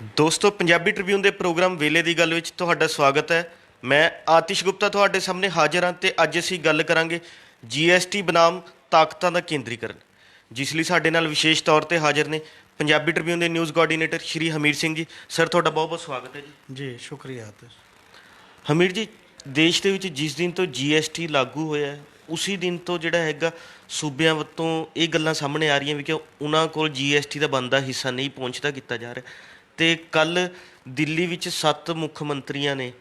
ਦੋਸਤੋ ਪੰਜਾਬੀ ਟ੍ਰਿਬਿਊਨ ਦੇ ਪ੍ਰੋਗਰਾਮ ਵੇਲੇ ਦੀ ਗੱਲ ਵਿੱਚ ਤੁਹਾਡਾ ਸਵਾਗਤ ਹੈ। ਮੈਂ ਆਤਿਸ਼ ਗੁਪਤਾ ਤੁਹਾਡੇ ਸਾਹਮਣੇ ਹਾਜ਼ਰ ਹਾਂ ਤੇ ਅੱਜ ਅਸੀਂ ਗੱਲ ਕਰਾਂਗੇ ਜੀਐਸਟੀ ਬਨਾਮ ਤਾਕਤਾਂ ਦਾ ਕੇਂਦਰੀਕਰਨ, ਜਿਸ ਲਈ ਸਾਡੇ ਨਾਲ ਵਿਸ਼ੇਸ਼ ਤੌਰ ਤੇ ਹਾਜ਼ਰ ਨੇ ਪੰਜਾਬੀ ਟ੍ਰਿਬਿਊਨ ਦੇ ਨਿਊਜ਼ ਕੋਆਰਡੀਨੇਟਰ ਸ਼੍ਰੀ ਹਮੀਰ ਸਿੰਘ ਜੀ। ਸਰ, ਤੁਹਾਡਾ ਬਹੁਤ ਬਹੁਤ ਸਵਾਗਤ ਹੈ ਜੀ। ਜੀ ਸ਼ੁਕਰੀਆ ਆਤਿਸ਼। ਹਮੀਰ ਜੀ, ਦੇਸ਼ ਦੇ ਵਿੱਚ ਜਿਸ ਦਿਨ ਤੋਂ ਜੀਐਸਟੀ ਲਾਗੂ ਹੋਇਆ ਹੈ, ਉਸੇ ਦਿਨ ਤੋਂ ਜਿਹੜਾ ਹੈਗਾ ਸੂਬਿਆਂ ਵੱਲੋਂ ਇਹ ਗੱਲਾਂ ਸਾਹਮਣੇ ਆ ਰਹੀਆਂ ਵੀ ਕਿ ਉਹਨਾਂ ਕੋਲ ਜੀਐਸਟੀ ਦਾ ਬਣਦਾ ਹਿੱਸਾ ਨਹੀਂ ਪਹੁੰਚਦਾ ਕੀਤਾ ਜਾ ਰਿਹਾ। ਅਤੇ ਕੱਲ੍ਹ ਦਿੱਲੀ ਵਿੱਚ 7 ਮੁੱਖ ਮੰਤਰੀਆਂ ਨੇ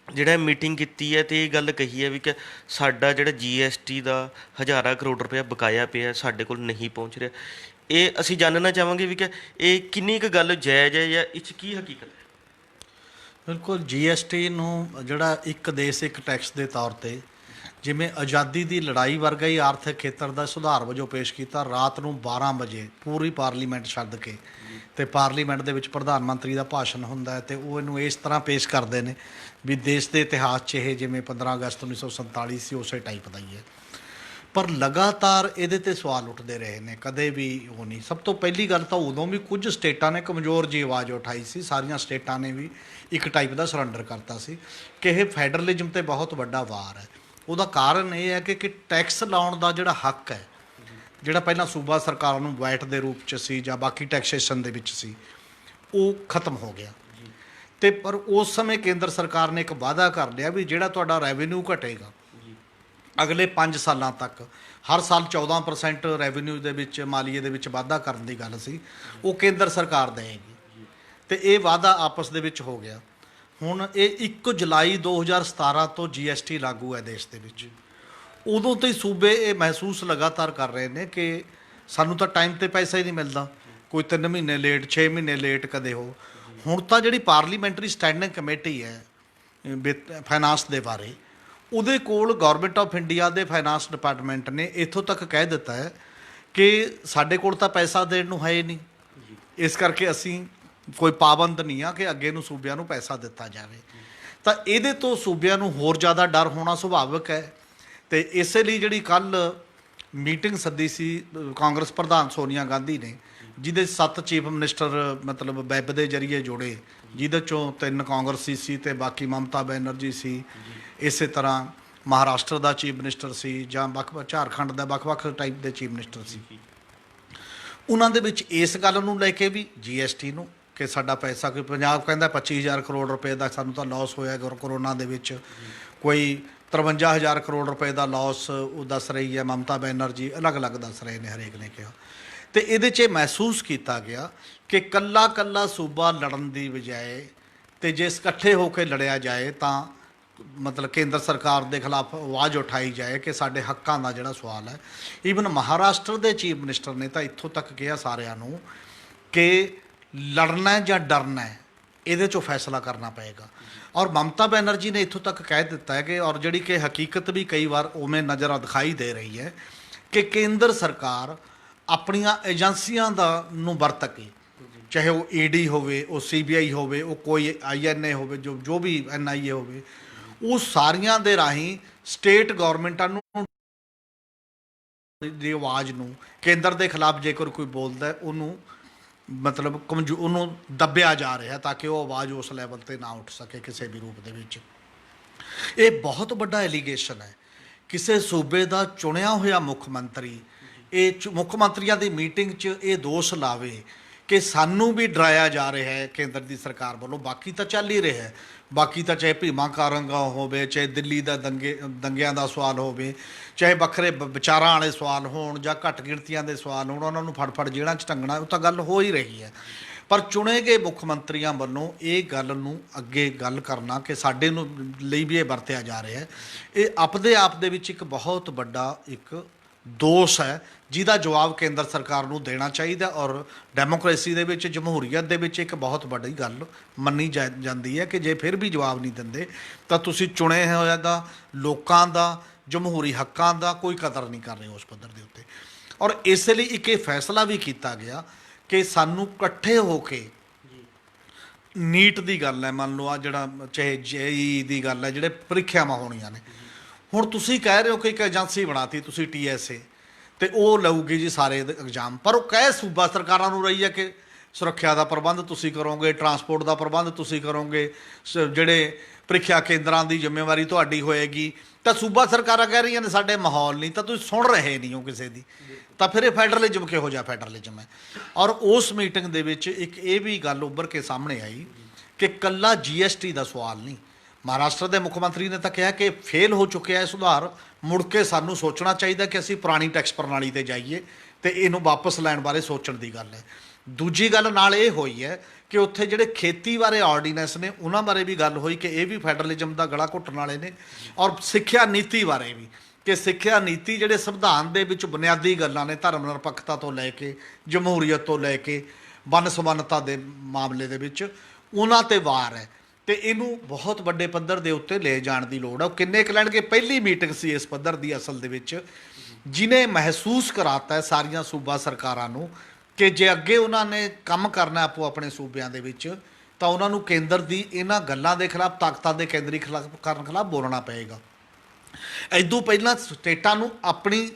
ਜਿਹੜਾ ਮੀਟਿੰਗ ਕੀਤੀ ਹੈ ਅਤੇ ਇਹ ਗੱਲ ਕਹੀ ਹੈ ਵੀ ਕਿ ਸਾਡਾ ਜਿਹੜਾ ਜੀਐਸਟੀ ਦਾ ਹਜ਼ਾਰਾਂ ਕਰੋੜ ਰੁਪਇਆ ਬਕਾਇਆ ਪਿਆ, ਸਾਡੇ ਕੋਲ ਨਹੀਂ ਪਹੁੰਚ ਰਿਹਾ। ਇਹ ਅਸੀਂ ਜਾਣਨਾ ਚਾਹਾਂਗੇ ਵੀ ਕਿ ਇਹ ਕਿੰਨੀ ਕੁ ਗੱਲ ਜਾਇਜ਼ ਹੈ ਜਾਂ ਇਹ 'ਚ ਕੀ ਹਕੀਕਤ ਹੈ। ਬਿਲਕੁਲ, ਜੀਐਸਟੀ ਨੂੰ ਜਿਹੜਾ ਇੱਕ ਦੇਸ਼ ਇੱਕ ਟੈਕਸ ਦੇ ਤੌਰ 'ਤੇ ਜਿਵੇਂ ਆਜ਼ਾਦੀ ਦੀ ਲੜਾਈ ਵਰਗਾ ਹੀ ਆਰਥਿਕ ਖੇਤਰ ਦਾ ਸੁਧਾਰ ਵਜੋਂ ਪੇਸ਼ ਕੀਤਾ। ਰਾਤ ਨੂੰ 12 ਵਜੇ ਪੂਰੀ ਪਾਰਲੀਮੈਂਟ ਛੱਡ ਕੇ ਅਤੇ ਪਾਰਲੀਮੈਂਟ ਦੇ ਵਿੱਚ ਪ੍ਰਧਾਨ ਮੰਤਰੀ ਦਾ ਭਾਸ਼ਣ ਹੁੰਦਾ ਹੈ ਅਤੇ ਉਹ ਇਹਨੂੰ ਇਸ ਤਰ੍ਹਾਂ ਪੇਸ਼ ਕਰਦੇ ਨੇ ਵੀ ਦੇਸ਼ ਦੇ ਇਤਿਹਾਸ 'ਚ ਇਹ ਜਿਵੇਂ 15 ਅਗਸਤ 1947 ਸੀ ਉਸੇ ਟਾਈਪ ਦਾ ਹੀ ਹੈ। ਪਰ ਲਗਾਤਾਰ ਇਹਦੇ 'ਤੇ ਸਵਾਲ ਉੱਠਦੇ ਰਹੇ ਨੇ, ਕਦੇ ਵੀ ਉਹ ਨਹੀਂ। ਸਭ ਤੋਂ ਪਹਿਲੀ ਗੱਲ ਤਾਂ ਉਦੋਂ ਵੀ ਕੁਝ ਸਟੇਟਾਂ ਨੇ ਕਮਜ਼ੋਰ ਜਿਹੀ ਆਵਾਜ਼ ਉਠਾਈ ਸੀ, ਸਾਰੀਆਂ ਸਟੇਟਾਂ ਨੇ ਵੀ ਇੱਕ ਟਾਈਪ ਦਾ ਸਰੈਂਡਰ ਕਰਤਾ ਸੀ ਕਿ ਇਹ ਫੈਡਰਲਿਜ਼ਮ 'ਤੇ ਬਹੁਤ ਵੱਡਾ ਵਾਰ ਹੈ। ਉਹਦਾ ਕਾਰਨ ਇਹ ਹੈ ਕਿ ਟੈਕਸ ਲਾਉਣ ਦਾ ਜਿਹੜਾ ਹੱਕ ਹੈ, ਜਿਹੜਾ ਪਹਿਲਾਂ ਸੂਬਾ ਸਰਕਾਰਾਂ ਨੂੰ ਵੈਟ ਦੇ ਰੂਪ 'ਚ ਸੀ ਜਾਂ ਬਾਕੀ ਟੈਕਸੇਸ਼ਨ ਦੇ ਵਿੱਚ ਸੀ, ਉਹ ਖਤਮ ਹੋ ਗਿਆ। ਅਤੇ ਪਰ ਉਸ ਸਮੇਂ ਕੇਂਦਰ ਸਰਕਾਰ ਨੇ ਇੱਕ ਵਾਅਦਾ ਕਰ ਲਿਆ ਵੀ ਜਿਹੜਾ ਤੁਹਾਡਾ ਰੈਵਨਿਊ ਘਟੇਗਾ ਅਗਲੇ 5 ਸਾਲਾਂ ਤੱਕ, ਹਰ ਸਾਲ 14% ਰੈਵਨਿਊ ਦੇ ਵਿੱਚ ਮਾਲੀਏ ਦੇ ਵਿੱਚ ਵਾਧਾ ਕਰਨ ਦੀ ਗੱਲ ਸੀ, ਉਹ ਕੇਂਦਰ ਸਰਕਾਰ ਦੇਵੇਗੀ ਅਤੇ ਇਹ ਵਾਅਦਾ ਆਪਸ ਦੇ ਵਿੱਚ ਹੋ ਗਿਆ। ਹੁਣ ਇਹ 1 ਜੁਲਾਈ 2017 ਤੋਂ ਜੀਐਸਟੀ ਲਾਗੂ ਹੈ ਦੇਸ਼ ਦੇ ਵਿੱਚ। ਉਦੋਂ ਤੋਂ ਹੀ ਸੂਬੇ ਇਹ ਮਹਿਸੂਸ ਲਗਾਤਾਰ ਕਰ ਰਹੇ ਨੇ ਕਿ ਸਾਨੂੰ ਤਾਂ ਟਾਈਮ 'ਤੇ ਪੈਸਾ ਹੀ ਨਹੀਂ ਮਿਲਦਾ, ਕੋਈ 3 ਮਹੀਨੇ ਲੇਟ, 6 ਮਹੀਨੇ ਲੇਟ ਕਦੇ ਹੋ। ਹੁਣ ਤਾਂ ਜਿਹੜੀ ਪਾਰਲੀਮੈਂਟਰੀ ਸਟੈਂਡਿੰਗ ਕਮੇਟੀ ਹੈ ਫਾਈਨਾਂਸ ਦੇ ਬਾਰੇ, ਉਹਦੇ ਕੋਲ ਗੌਰਮੈਂਟ ਆਫ ਇੰਡੀਆ ਦੇ ਫਾਈਨਾਂਸ ਡਿਪਾਰਟਮੈਂਟ ਨੇ ਇੱਥੋਂ ਤੱਕ ਕਹਿ ਦਿੱਤਾ ਹੈ ਕਿ ਸਾਡੇ ਕੋਲ ਤਾਂ ਪੈਸਾ ਦੇਣ ਨੂੰ ਹੈ ਹੀ ਨਹੀਂ, ਇਸ ਕਰਕੇ ਅਸੀਂ ਕੋਈ ਪਾਬੰਦ ਨਹੀਂ ਆ ਕਿ ਅੱਗੇ ਨੂੰ ਸੂਬਿਆਂ ਨੂੰ ਪੈਸਾ ਦਿੱਤਾ ਜਾਵੇ। ਤਾਂ ਇਹਦੇ ਤੋਂ ਸੂਬਿਆਂ ਨੂੰ ਹੋਰ ਜ਼ਿਆਦਾ ਡਰ ਹੋਣਾ ਸੁਭਾਵਿਕ ਹੈ ਅਤੇ ਇਸੇ ਲਈ ਜਿਹੜੀ ਕੱਲ੍ਹ ਮੀਟਿੰਗ ਸੱਦੀ ਸੀ ਕਾਂਗਰਸ ਪ੍ਰਧਾਨ ਸੋਨੀਆ ਗਾਂਧੀ ਨੇ, ਜਿਹਦੇ 7 ਚੀਫ ਮਿਨਿਸਟਰ ਮਤਲਬ ਵੈਬ ਦੇ ਜ਼ਰੀਏ ਜੁੜੇ, ਜਿਹਦੇ 'ਚੋਂ 3 ਕਾਂਗਰਸੀ ਸੀ ਅਤੇ ਬਾਕੀ ਮਮਤਾ ਬੈਨਰਜੀ ਸੀ, ਇਸੇ ਤਰ੍ਹਾਂ ਮਹਾਰਾਸ਼ਟਰ ਦਾ ਚੀਫ ਮਿਨਿਸਟਰ ਸੀ ਜਾਂ ਝਾਰਖੰਡ ਦਾ ਵੱਖ-ਵੱਖ ਟਾਈਪ ਦੇ ਚੀਫ ਮਿਨਿਸਟਰ ਸੀ। ਉਹਨਾਂ ਦੇ ਵਿੱਚ ਇਸ ਗੱਲ ਨੂੰ ਲੈ ਕੇ ਵੀ ਜੀਐਸਟੀ ਨੂੰ ਕਿ ਸਾਡਾ ਪੈਸਾ, ਕੋਈ ਪੰਜਾਬ ਕਹਿੰਦਾ 25,000 ਕਰੋੜ ਰੁਪਏ ਦਾ ਸਾਨੂੰ ਤਾਂ ਲਾਸ ਹੋਇਆ ਕਰੋਨਾ ਦੇ ਵਿੱਚ, ਕੋਈ 53,000 ਕਰੋੜ ਰੁਪਏ ਦਾ ਲਾਸ ਉਹ ਦੱਸ ਰਹੀ ਹੈ ਮਮਤਾ ਬੈਨਰਜੀ, ਅਲੱਗ-ਅਲੱਗ ਦੱਸ ਰਹੇ ਨੇ, ਹਰੇਕ ਨੇ ਕਿਹਾ। ਅਤੇ ਇਹਦੇ 'ਚ ਮਹਿਸੂਸ ਕੀਤਾ ਗਿਆ ਕਿ ਕੱਲਾ ਸੂਬਾ ਲੜਨ ਦੀ ਬਜਾਏ ਅਤੇ ਜੇ ਇਕੱਠੇ ਹੋ ਕੇ ਲੜਿਆ ਜਾਏ ਤਾਂ ਮਤਲਬ ਕੇਂਦਰ ਸਰਕਾਰ ਦੇ ਖਿਲਾਫ ਆਵਾਜ਼ ਉਠਾਈ ਜਾਏ ਕਿ ਸਾਡੇ ਹੱਕਾਂ ਦਾ ਜਿਹੜਾ ਸਵਾਲ ਹੈ। ਈਵਨ ਮਹਾਰਾਸ਼ਟਰ ਦੇ ਚੀਫ ਮਿਨਿਸਟਰ ਨੇ ਤਾਂ ਇੱਥੋਂ ਤੱਕ ਕਿਹਾ ਸਾਰਿਆਂ ਨੂੰ ਕਿ ਲੜਨਾ ਜਾਂ ਡਰਨਾ, ਇਹਦੇ 'ਚੋਂ ਫੈਸਲਾ ਕਰਨਾ ਪਏਗਾ। ਔਰ ਮਮਤਾ ਬੈਨਰਜੀ ਨੇ ਇੱਥੋਂ ਤੱਕ ਕਹਿ ਦਿੱਤਾ ਹੈ ਕਿ, ਔਰ ਜਿਹੜੀ ਕਿ ਹਕੀਕਤ ਵੀ ਕਈ ਵਾਰ ਉਵੇਂ ਨਜ਼ਰ ਦਿਖਾਈ ਦੇ ਰਹੀ ਹੈ ਕਿ ਕੇਂਦਰ ਸਰਕਾਰ ਆਪਣੀਆਂ ਏਜੰਸੀਆਂ ਦਾ ਨੂੰ ਵਰਤ ਕੇ, ਚਾਹੇ ਉਹ ਈਡੀ ਹੋਵੇ, ਉਹ ਸੀਬੀਆਈ ਹੋਵੇ, ਉਹ ਕੋਈ ਆਈਐਨਏ ਹੋਵੇ, ਜੋ ਵੀ ਐਨਆਈਏ ਹੋਵੇ, ਉਹ ਸਾਰੀਆਂ ਦੇ ਰਾਹੀਂ ਸਟੇਟ ਗੌਰਮੈਂਟਾਂ ਨੂੰ ਦੀ ਆਵਾਜ਼ ਨੂੰ, ਕੇਂਦਰ ਦੇ ਖਿਲਾਫ ਜੇਕਰ ਕੋਈ ਬੋਲਦਾ ਉਹਨੂੰ ਮਤਲਬ ਉਹਨੂੰ ਦੱਬਿਆ ਜਾ ਰਿਹਾ ਤਾਂ ਕਿ ਉਹ ਆਵਾਜ਼ ਉਸ ਲੈਵਲ 'ਤੇ ਨਾ ਉੱਠ ਸਕੇ ਕਿਸੇ ਵੀ ਰੂਪ ਦੇ ਵਿੱਚ। ਇਹ ਬਹੁਤ ਵੱਡਾ ਐਲੀਗੇਸ਼ਨ ਹੈ। ਕਿਸੇ ਸੂਬੇ ਦਾ ਚੁਣਿਆ ਹੋਇਆ ਮੁੱਖ ਮੰਤਰੀ ਮੁੱਖ ਮੰਤਰੀਆਂ ਦੀ ਮੀਟਿੰਗ 'ਚ ਇਹ ਦੋਸ਼ ਲਾਵੇ ਕਿ ਸਾਨੂੰ ਵੀ ਡਰਾਇਆ ਜਾ ਰਿਹਾ ਹੈ ਕੇਂਦਰ ਦੀ ਸਰਕਾਰ ਵੱਲੋਂ। ਬਾਕੀ ਤਾਂ ਚੱਲ ਹੀ ਰਿਹਾ, ਬਾਕੀ ਤਾਂ ਚਾਹੇ ਭੀਮਾ ਕਾਰੰਗਾ ਹੋਵੇ, ਚਾਹੇ ਦਿੱਲੀ ਦਾ ਦੰਗਿਆਂ ਦਾ ਸਵਾਲ ਹੋਵੇ, ਚਾਹੇ ਵੱਖਰੇ ਵਿਚਾਰਾਂ ਵਾਲੇ ਸਵਾਲ ਹੋਣ ਜਾਂ ਘੱਟ ਗਿਣਤੀਆਂ ਦੇ ਸਵਾਲ ਹੋਣ, ਉਹਨਾਂ ਨੂੰ ਫੜ ਜੇਲ੍ਹਾਂ 'ਚ ਟੰਗਣਾ, ਉਹ ਤਾਂ ਗੱਲ ਹੋ ਹੀ ਰਹੀ ਹੈ। ਪਰ ਚੁਣੇ ਗਏ ਮੁੱਖ ਮੰਤਰੀਆਂ ਵੱਲੋਂ ਇਹ ਗੱਲ ਨੂੰ ਅੱਗੇ ਗੱਲ ਕਰਨਾ ਕਿ ਸਾਡੇ ਨੂੰ ਲਈ ਵੀ ਇਹ ਵਰਤਿਆ ਜਾ ਰਿਹਾ ਹੈ, ਇਹ ਆਪਦੇ ਆਪ ਦੇ ਵਿੱਚ ਇੱਕ ਬਹੁਤ ਵੱਡਾ ਇੱਕ ਦੋਸ਼ ਹੈ ਜਿਹਦਾ ਜਵਾਬ ਕੇਂਦਰ ਸਰਕਾਰ ਨੂੰ ਦੇਣਾ ਚਾਹੀਦਾ। ਔਰ ਡੈਮੋਕ੍ਰੇਸੀ ਦੇ ਵਿੱਚ, ਜਮਹੂਰੀਅਤ ਦੇ ਵਿੱਚ ਇੱਕ ਬਹੁਤ ਵੱਡੀ ਗੱਲ ਮੰਨੀ ਜਾਂਦੀ ਹੈ ਕਿ ਜੇ ਫਿਰ ਵੀ ਜਵਾਬ ਨਹੀਂ ਦਿੰਦੇ ਤਾਂ ਤੁਸੀਂ ਚੁਣੇ ਹੋਇਆ ਦਾ ਲੋਕਾਂ ਦਾ ਜਮਹੂਰੀ ਹੱਕਾਂ ਦਾ ਕੋਈ ਕਦਰ ਨਹੀਂ ਕਰ ਰਹੇ ਉਸ ਪੱਧਰ ਦੇ ਉੱਤੇ। ਔਰ ਇਸੇ ਲਈ ਇੱਕ ਇਹ ਫੈਸਲਾ ਵੀ ਕੀਤਾ ਗਿਆ ਕਿ ਸਾਨੂੰ ਇਕੱਠੇ ਹੋ ਕੇ, ਨੀਟ ਦੀ ਗੱਲ ਹੈ, ਮੰਨ ਲਓ ਆ ਜਿਹੜਾ ਚਾਹੇ ਜੇਈ ਦੀ ਗੱਲ ਹੈ, ਜਿਹੜੇ ਪ੍ਰੀਖਿਆਵਾਂ ਹੋਣੀਆਂ ਨੇ, ਹੁਣ ਤੁਸੀਂ ਕਹਿ ਰਹੇ ਹੋ ਕਿ ਇੱਕ ਏਜੰਸੀ ਬਣਾਤੀ ਤੁਸੀਂ TSA, ਅਤੇ ਉਹ ਲਊਗੀ ਜੀ ਸਾਰੇ ਐਗਜ਼ਾਮ, ਪਰ ਉਹ ਕਹਿ ਸੂਬਾ ਸਰਕਾਰਾਂ ਨੂੰ ਰਹੀ ਹੈ ਕਿ ਸੁਰੱਖਿਆ ਦਾ ਪ੍ਰਬੰਧ ਤੁਸੀਂ ਕਰੋਗੇ, ਟਰਾਂਸਪੋਰਟ ਦਾ ਪ੍ਰਬੰਧ ਤੁਸੀਂ ਕਰੋਗੇ, ਜਿਹੜੇ ਪ੍ਰੀਖਿਆ ਕੇਂਦਰਾਂ ਦੀ ਜ਼ਿੰਮੇਵਾਰੀ ਤੁਹਾਡੀ ਹੋਏਗੀ। ਤਾਂ ਸੂਬਾ ਸਰਕਾਰਾਂ ਕਹਿ ਰਹੀਆਂ ਨੇ ਸਾਡੇ ਮਾਹੌਲ ਨਹੀਂ, ਤਾਂ ਤੁਸੀਂ ਸੁਣ ਰਹੇ ਨਹੀਂ ਹੋ ਕਿਸੇ ਦੀ। ਤਾਂ ਫਿਰ ਇਹ ਫੈਡਰਲਿਜ਼ਮ ਕਿਹੋ ਜਿਹਾ ਫੈਡਰਲਿਜ਼ਮ ਹੈ। ਔਰ ਉਸ ਮੀਟਿੰਗ ਦੇ ਵਿੱਚ ਇੱਕ ਇਹ ਵੀ ਗੱਲ ਉੱਭਰ ਕੇ ਸਾਹਮਣੇ ਆਈ ਕਿ ਕੱਲਾ GST ਦਾ ਸਵਾਲ ਨਹੀਂ, ਮਹਾਰਾਸ਼ਟਰ ਦੇ ਮੁੱਖ ਮੰਤਰੀ ਨੇ ਤਾਂ ਕਿਹਾ ਕਿ ਫੇਲ ਹੋ ਚੁੱਕਿਆ ਹੈ ਸੁਧਾਰ, ਮੁੜ ਕੇ ਸਾਨੂੰ ਸੋਚਣਾ ਚਾਹੀਦਾ ਕਿ ਅਸੀਂ ਪੁਰਾਣੀ ਟੈਕਸ ਪ੍ਰਣਾਲੀ ਤੇ ਜਾਈਏ ਤੇ ਇਹਨੂੰ ਵਾਪਸ ਲੈਣ ਬਾਰੇ ਸੋਚਣ ਦੀ ਗੱਲ ਹੈ। ਦੂਜੀ ਗੱਲ ਨਾਲ ਇਹ ਹੋਈ ਹੈ ਕਿ ਉੱਥੇ ਜਿਹੜੇ ਖੇਤੀ ਬਾਰੇ ਆਰਡੀਨੈਂਸ ਨੇ ਉਹਨਾਂ ਬਾਰੇ ਵੀ ਗੱਲ ਹੋਈ ਕਿ ਇਹ ਵੀ ਫੈਡਰਲਿਜ਼ਮ ਦਾ ਗਲਾ ਘੁੱਟਣ ਵਾਲੇ ਨੇ। ਔਰ ਸਿੱਖਿਆ ਨੀਤੀ ਬਾਰੇ ਵੀ ਕਿ ਸਿੱਖਿਆ ਨੀਤੀ ਜਿਹੜੇ ਸੰਵਿਧਾਨ ਦੇ ਵਿੱਚ ਬੁਨਿਆਦੀ ਗੱਲਾਂ ਨੇ, ਧਰਮ ਨਿਰਪੱਖਤਾ ਤੋਂ ਲੈ ਕੇ ਜਮਹੂਰੀਅਤ ਤੋਂ ਲੈ ਕੇ ਵੰਨ ਸੁਵੰਨਤਾ ਦੇ ਮਾਮਲੇ ਦੇ ਵਿੱਚ ਉਹਨਾਂ ਤੇ ਵਾਰ ਹੈ ਤੇ ਇਹਨੂੰ ਬਹੁਤ ਵੱਡੇ ਪੱਧਰ ਦੇ ਉੱਤੇ ਲੈ ਜਾਣ ਦੀ ਲੋੜ ਹੈ। ਉਹ ਕਿੰਨੇ ਕੁ ਲੈਣਗੇ? ਪਹਿਲੀ ਮੀਟਿੰਗ ਸੀ ਇਸ ਪੱਧਰ ਦੀ ਅਸਲ ਦੇ ਵਿੱਚ, ਜਿਨੇ ਮਹਿਸੂਸ ਕਰਾਤਾ ਹੈ ਸਾਰੀਆਂ ਸੂਬਾ ਸਰਕਾਰਾਂ ਨੂੰ ਕਿ ਜੇ ਅੱਗੇ ਉਹਨਾਂ ਨੇ ਕੰਮ ਕਰਨਾ ਆਪੋ ਆਪਣੇ ਸੂਬਿਆਂ ਦੇ ਵਿੱਚ ਤਾਂ ਉਹਨਾਂ ਨੂੰ ਕੇਂਦਰ ਦੀ ਇਹਨਾਂ ਗੱਲਾਂ ਦੇ ਖਿਲਾਫ, ਤਾਕਤਾਂ ਦੇ ਕੇਂਦਰੀਕਰਨ ਖਿਲਾਫ ਬੋਲਣਾ ਪਏਗਾ। ਇਦੋਂ ਪਹਿਲਾਂ ਸਟੇਟਾਂ ਨੂੰ ਆਪਣੀ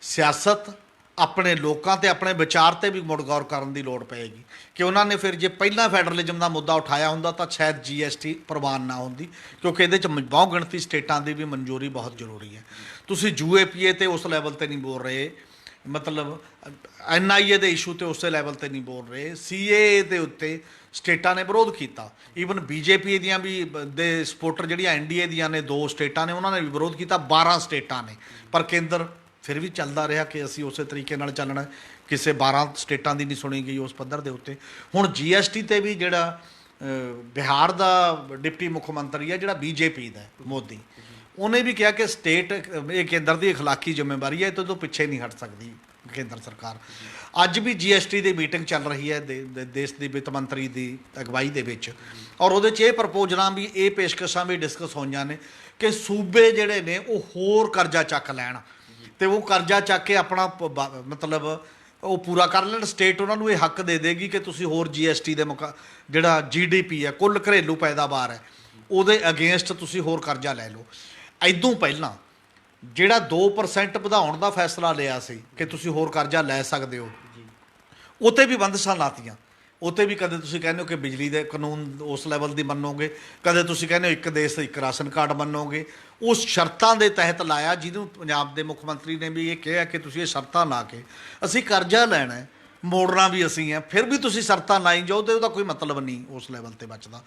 ਸਿਆਸਤ, ਆਪਣੇ ਲੋਕਾਂ ਤੇ ਆਪਣੇ ਵਿਚਾਰ ਤੇ ਵੀ ਮੁੜ ਗੌਰ ਕਰਨ ਦੀ ਲੋੜ ਪਏਗੀ ਕਿ ਉਹਨਾਂ ਨੇ ਫਿਰ ਜੇ ਪਹਿਲਾਂ ਫੈਡਰਲਿਜ਼ਮ ਦਾ ਮੁੱਦਾ ਉਠਾਇਆ ਹੁੰਦਾ ਤਾਂ ਸ਼ਾਇਦ GST ਪ੍ਰਵਾਨ ਨਾ ਹੁੰਦੀ, ਕਿਉਂਕਿ ਇਹਦੇ 'ਚ ਬਹੁ ਗਿਣਤੀ ਸਟੇਟਾਂ ਦੀ ਵੀ ਮਨਜ਼ੂਰੀ ਬਹੁਤ ਜ਼ਰੂਰੀ ਹੈ। ਤੁਸੀਂ UAPA ਤੇ ਉਸ ਲੈਵਲ ਤੇ ਨਹੀਂ ਬੋਲ ਰਹੇ, ਮਤਲਬ NIA ਦੇ ਇਸ਼ੂ ਤੇ ਉਸੇ ਲੈਵਲ ਤੇ ਨਹੀਂ ਬੋਲ ਰਹੇ, CAA ਦੇ ਉੱਤੇ ਸਟੇਟਾਂ ਨੇ ਵਿਰੋਧ ਕੀਤਾ। ਈਵਨ BJP ਦੀਆਂ ਵੀ ਦੇ ਸਪੋਰਟਰ ਜਿਹੜੀਆਂ NDA ਦੀਆਂ ਨੇ 2 ਸਟੇਟਾਂ ਨੇ ਉਹਨਾਂ ਨੇ ਵੀ ਵਿਰੋਧ ਕੀਤਾ, 12 ਸਟੇਟਾਂ ਨੇ, ਪਰ ਕੇਂਦਰ ਫਿਰ ਵੀ ਚੱਲਦਾ ਰਿਹਾ ਕਿ ਅਸੀਂ ਉਸੇ ਤਰੀਕੇ ਨਾਲ ਚੱਲਣਾ। ਕਿਸੇ 12 ਸਟੇਟਾਂ ਦੀ ਨਹੀਂ ਸੁਣੀ ਗਈ ਉਸ ਪੱਧਰ ਦੇ ਉੱਤੇ। ਹੁਣ GST ਤੇ ਵੀ ਜਿਹੜਾ ਬਿਹਾਰ ਦਾ ਡਿਪਟੀ ਮੁੱਖ ਮੰਤਰੀ ਹੈ ਜਿਹੜਾ BJP ਦਾ ਮੋਦੀ, ਉਹਨੇ ਵੀ ਕਿਹਾ ਕਿ ਸਟੇਟ ਇਹ ਕੇਂਦਰ ਦੀ ਅਖਲਾਕੀ ਜ਼ਿੰਮੇਵਾਰੀ ਹੈ, ਇਹ ਤੋਂ ਪਿੱਛੇ ਨਹੀਂ ਹਟ ਸਕਦੀ ਕੇਂਦਰ ਸਰਕਾਰ। ਅੱਜ ਵੀ GST ਦੀ ਮੀਟਿੰਗ ਚੱਲ ਰਹੀ ਹੈ ਦੇਸ਼ ਦੀ ਵਿੱਤ ਮੰਤਰੀ ਦੀ ਅਗਵਾਈ ਦੇ ਵਿੱਚ, ਔਰ ਉਹਦੇ 'ਚ ਇਹ ਪ੍ਰਪੋਜ਼ਲਾਂ ਵੀ, ਇਹ ਪੇਸ਼ਕਸ਼ਾਂ ਵੀ ਡਿਸਕਸ ਹੋਈਆਂ ਨੇ ਕਿ ਸੂਬੇ ਜਿਹੜੇ ਨੇ ਉਹ ਹੋਰ ਕਰਜ਼ਾ ਚੱਕ ਲੈਣ ਤੇ ਉਹ ਕਰਜ਼ਾ ਚੱਕ ਕੇ ਆਪਣਾ ਮਤਲਬ ਉਹ ਪੂਰਾ ਕਰ ਲੈਣ। ਸਟੇਟ ਉਹਨਾਂ ਨੂੰ ਇਹ ਹੱਕ ਦੇ ਦੇਗੀ ਕਿ ਤੁਸੀਂ ਹੋਰ GST ਦੇ ਜਿਹੜਾ GDP ਹੈ, ਕੁੱਲ ਘਰੇਲੂ ਪੈਦਾਵਾਰ ਹੈ, ਉਹਦੇ ਅਗੇਂਸਟ ਤੁਸੀਂ ਹੋਰ ਕਰਜ਼ਾ ਲੈ ਲਓ। ਇਦੋਂ ਪਹਿਲਾਂ ਜਿਹੜਾ 2% ਵਧਾਉਣ ਦਾ ਫੈਸਲਾ ਲਿਆ ਸੀ ਕਿ ਤੁਸੀਂ ਹੋਰ ਕਰਜ਼ਾ ਲੈ ਸਕਦੇ ਹੋ, ਉਤੇ ਵੀ ਬੰਦਸ਼ਾਂ ਲਾਤੀਆਂ। ਉਤੇ ਵੀ ਕਦੇ ਤੁਸੀਂ ਕਹਿੰਦੇ ਹੋ ਕਿ ਬਿਜਲੀ ਦੇ ਕਾਨੂੰਨ ਉਸ ਲੈਵਲ ਦੀ ਮੰਨੋਗੇ, ਕਦੇ ਤੁਸੀਂ ਕਹਿੰਦੇ ਹੋ ਇੱਕ ਦੇਸ਼ ਇੱਕ ਰਾਸ਼ਨ ਕਾਰਡ ਮੰਨੋਗੇ। ਉਸ ਸ਼ਰਤਾਂ ਦੇ ਤਹਿਤ ਲਾਇਆ ਜਿਹਨੂੰ ਪੰਜਾਬ ਦੇ ਮੁੱਖ ਮੰਤਰੀ ਨੇ ਵੀ ਇਹ ਕਿਹਾ ਕਿ ਤੁਸੀਂ ਇਹ ਸ਼ਰਤਾਂ ਲਾ ਕੇ ਅਸੀਂ ਕਰਜ਼ਾ ਲੈਣਾ ਹੈ, ਮੋੜਨਾ ਵੀ ਅਸੀਂ ਹੈ, ਫਿਰ ਵੀ ਤੁਸੀਂ ਸ਼ਰਤਾਂ ਲਾਈ ਜਾਓ ਤੇ ਉਹਦਾ ਕੋਈ ਮਤਲਬ ਨਹੀਂ ਉਸ ਲੈਵਲ ਤੇ ਬਚਦਾ।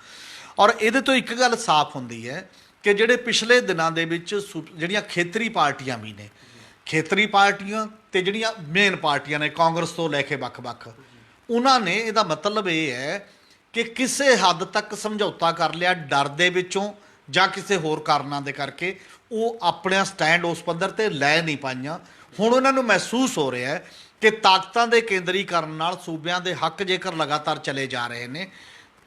ਔਰ ਇਹਦੇ ਤੋਂ ਇੱਕ ਗੱਲ ਸਾਫ਼ ਹੁੰਦੀ ਹੈ ਕਿ ਜਿਹੜੇ ਪਿਛਲੇ ਦਿਨਾਂ ਦੇ ਵਿੱਚ ਜਿਹੜੀਆਂ ਖੇਤਰੀ ਪਾਰਟੀਆਂ ਵੀ ਨੇ, ਖੇਤਰੀ ਪਾਰਟੀਆਂ ਤੇ ਜਿਹੜੀਆਂ ਮੇਨ ਪਾਰਟੀਆਂ ਨੇ ਕਾਂਗਰਸ ਤੋਂ ਲੈ ਕੇ ਵੱਖ-ਵੱਖ, ਉਹਨਾਂ ਨੇ ਇਹਦਾ ਮਤਲਬ ਇਹ ਹੈ ਕਿ ਕਿਸੇ ਹੱਦ ਤੱਕ ਸਮਝੌਤਾ ਕਰ ਲਿਆ ਡਰ ਦੇ ਵਿੱਚੋਂ ਜਾਂ ਕਿਸੇ ਹੋਰ ਕਾਰਨਾਂ ਦੇ ਕਰਕੇ, ਉਹ ਆਪਣਾ ਸਟੈਂਡ ਉਸ ਪੱਧਰ ਤੇ ਲੈ ਨਹੀਂ ਪਾਈਆਂ। ਹੁਣ ਉਹਨਾਂ ਨੂੰ ਮਹਿਸੂਸ ਹੋ ਰਿਹਾ ਹੈ ਕਿ ਤਾਕਤਾਂ ਦੇ ਕੇਂਦਰੀਕਰਨ ਨਾਲ ਸੂਬਿਆਂ ਦੇ ਹੱਕ ਜੇਕਰ ਲਗਾਤਾਰ ਚਲੇ ਜਾ ਰਹੇ ਨੇ